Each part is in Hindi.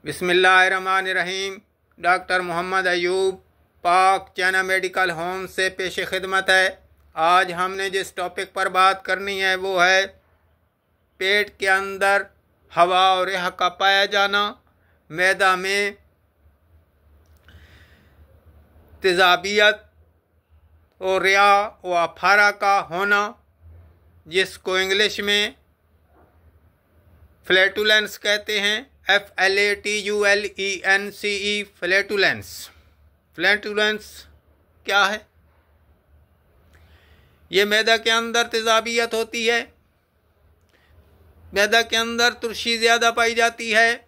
बिस्मिल्लाहिर्रहमानिर्रहीम। डॉक्टर मोहम्मद अयूब पाक चैना मेडिकल होम से पेश खिदमत है। आज हमने जिस टॉपिक पर बात करनी है वो है पेट के अंदर हवा और रेह का पाया जाना, मैदा में तेज़ाबियत और रिया व अफारा का होना, जिसको इंग्लिश में फ्लैटुलेंस कहते हैं। FLATULENCE flatulence. फ्लैटुलेंस क्या है? ये मैदा के अंदर तेज़ाबियत होती है, मैदा के अंदर तुरशी ज़्यादा पाई जाती है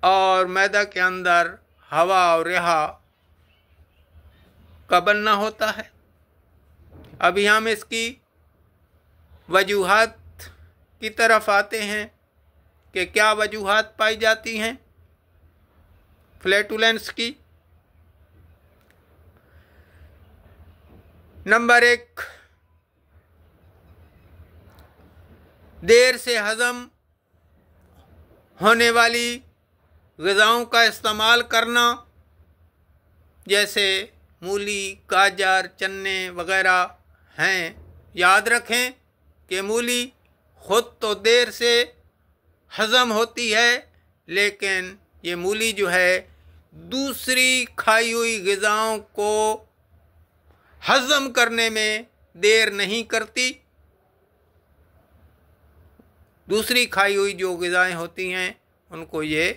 और मैदा के अंदर हवा और रेहा का बनना होता है। अभी हम इसकी वजूहात की तरफ आते हैं कि क्या वजूहात पाई जाती हैं फ्लैटुलेंस की। नंबर 1, देर से हज़म होने वाली ग़िज़ाओं का इस्तेमाल करना, जैसे मूली, गाजर, चने वग़ैरह हैं। याद रखें कि मूली ख़ुद तो देर से हज़म होती है, लेकिन ये मूली जो है दूसरी खाई हुई ग़िज़ाओं को हज़म करने में देर नहीं करती। दूसरी खाई हुई जो ग़िज़ाएँ होती हैं उनको ये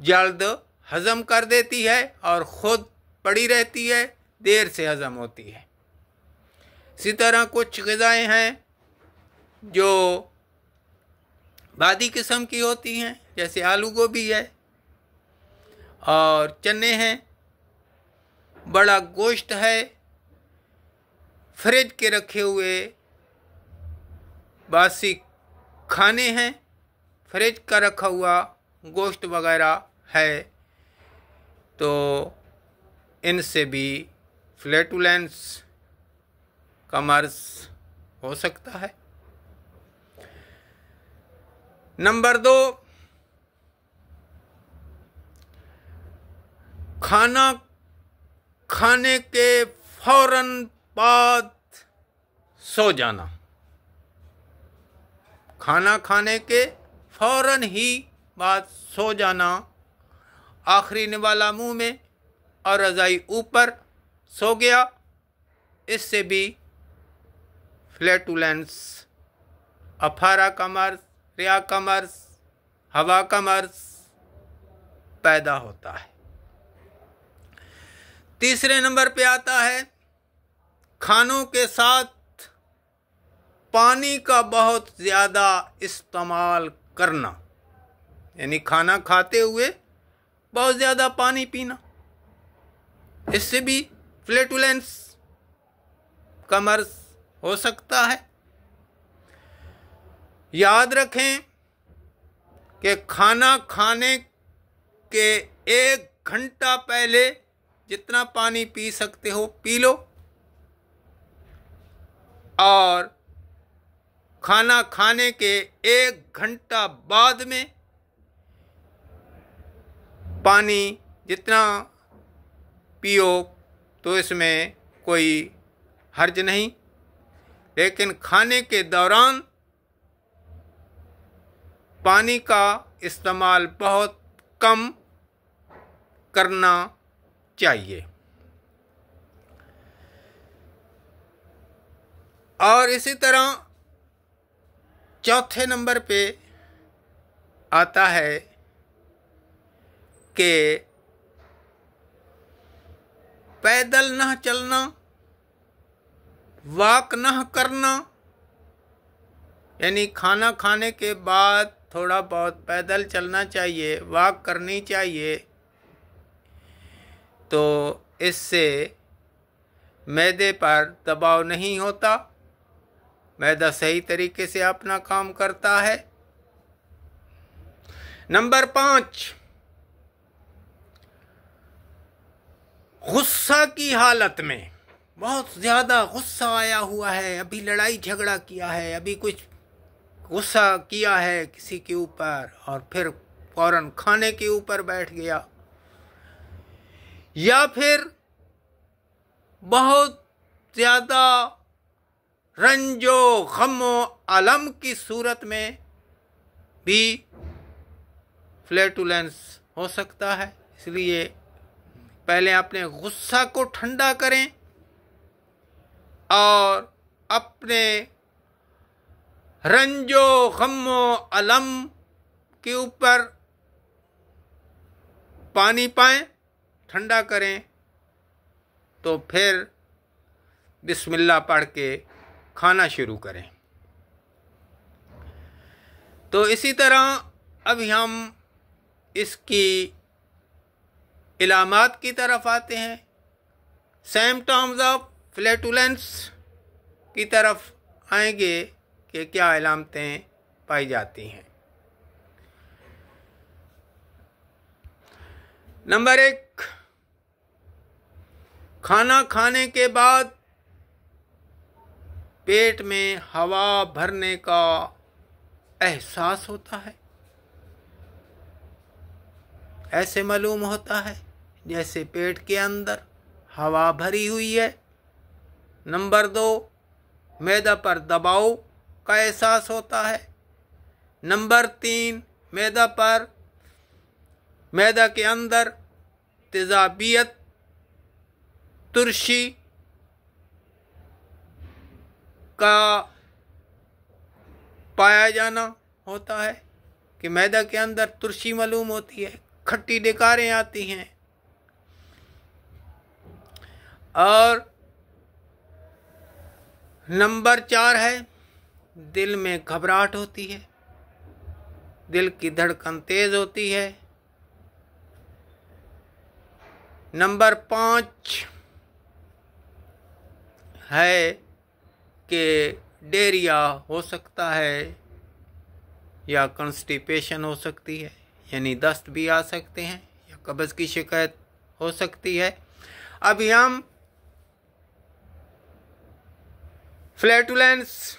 जल्द हज़म कर देती है और ख़ुद पड़ी रहती है, देर से हज़म होती है। इसी तरह कुछ ग़िज़ाएँ हैं जो बादी किस्म की होती हैं, जैसे आलू गोभी है और चने हैं, बड़ा गोश्त है, फ्रिज के रखे हुए बासी खाने हैं, फ्रिज का रखा हुआ गोश्त वगैरह है, तो इनसे भी फ्लैटुलेंस का मर्ज़ हो सकता है। नंबर 2, खाना खाने के फौरन बाद सो जाना। खाना खाने के फौरन ही बाद सो जाना, आखिरी निवाला मुंह में और रज़ाई ऊपर सो गया, इससे भी फ्लैटुलेंस, अफारा का मर्ज़, रिया का मर्ज़, हवा का मर्ज़ पैदा होता है। तीसरे नंबर पे आता है खानों के साथ पानी का बहुत ज़्यादा इस्तेमाल करना, यानी खाना खाते हुए बहुत ज़्यादा पानी पीना, इससे भी फ्लैटुलेंस का मर्ज़ हो सकता है। याद रखें कि खाना खाने के 1 घंटा पहले जितना पानी पी सकते हो पी लो, और खाना खाने के 1 घंटा बाद में पानी जितना पियो तो इसमें कोई हर्ज नहीं, लेकिन खाने के दौरान पानी का इस्तेमाल बहुत कम करना चाहिए। और इसी तरह चौथे नंबर पे आता है कि पैदल न चलना, वॉक न करना, यानी खाना खाने के बाद थोड़ा बहुत पैदल चलना चाहिए, वॉक करनी चाहिए, तो इससे मैदे पर दबाव नहीं होता, मैदा सही तरीके से अपना काम करता है। नंबर 5, गुस्सा की हालत में, बहुत ज़्यादा गुस्सा आया हुआ है, अभी लड़ाई झगड़ा किया है, अभी कुछ गुस्सा किया है किसी के ऊपर और फिर फौरन खाने के ऊपर बैठ गया, या फिर बहुत ज़्यादा रंजो गमो अलम की सूरत में भी फ्लैटुलेंस हो सकता है। इसलिए पहले अपने गुस्सा को ठंडा करें और अपने रंजो गमो अलम के ऊपर पानी पाएं, ठंडा करें, तो फिर बिस्मिल्लाह पढ़ के खाना शुरू करें। तो इसी तरह अभी हम इसकी इलामात की तरफ आते हैं, सिम्पटम्स ऑफ फ्लैटुलेंस की तरफ आएंगे कि क्या इलामतें पाई जाती हैं। नंबर 1, खाना खाने के बाद पेट में हवा भरने का एहसास होता है। ऐसे मालूम होता है जैसे पेट के अंदर हवा भरी हुई है। नंबर 2, मैदा पर दबाव का एहसास होता है। नंबर 3, मैदा के अंदर तेजाबियत, तुर्शी का पाया जाना होता है कि मैदा के अंदर तुर्शी मालूम होती है, खट्टी डकारें आती हैं। और नंबर 4 है, दिल में घबराहट होती है, दिल की धड़कन तेज होती है। नंबर 5 है कि डायरिया हो सकता है या कॉन्स्टिपेशन हो सकती है, यानी दस्त भी आ सकते हैं, या कब्ज़ की शिकायत हो सकती है। अभी हम फ्लैटुलेंस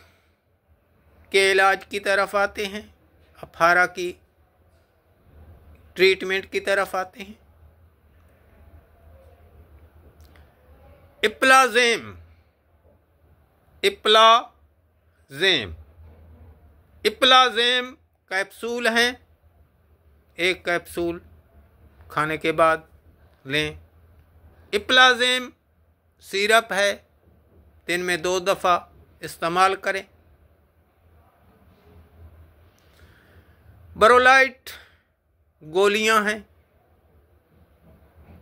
के इलाज की तरफ आते हैं, अफारा की ट्रीटमेंट की तरफ आते हैं। इप्लाज़ेम कैप्सूल हैं, एक कैप्सूल खाने के बाद लें। इप्लाज़ेम सिरप है, दिन में 2 दफ़ा इस्तेमाल करें। बरोलाइट गोलियां हैं,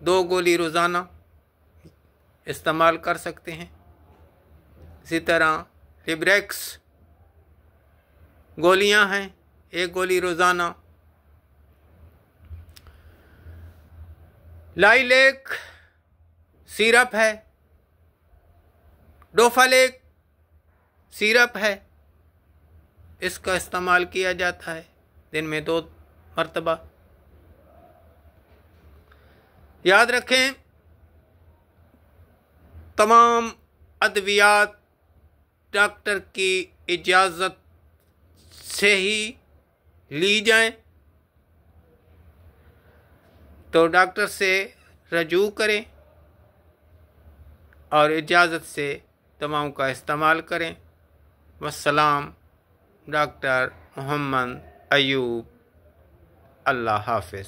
2 गोली रोज़ाना इस्तेमाल कर सकते हैं। इसी तरह लिब्रेक्स गोलियां हैं, 1 गोली रोज़ाना। लाइलेक सिरप है, डोफालेक सिरप है, इसका इस्तेमाल किया जाता है दिन में 2 मरतबा। याद रखें, तमाम अद्वियात डॉक्टर की इजाज़त से ही ली जाएं, तो डॉक्टर से रजू करें और इजाज़त से दवाओं का इस्तेमाल करें। वस्सलाम, डॉक्टर मोहम्मद अयूब। अल्लाह हाफ़िज़।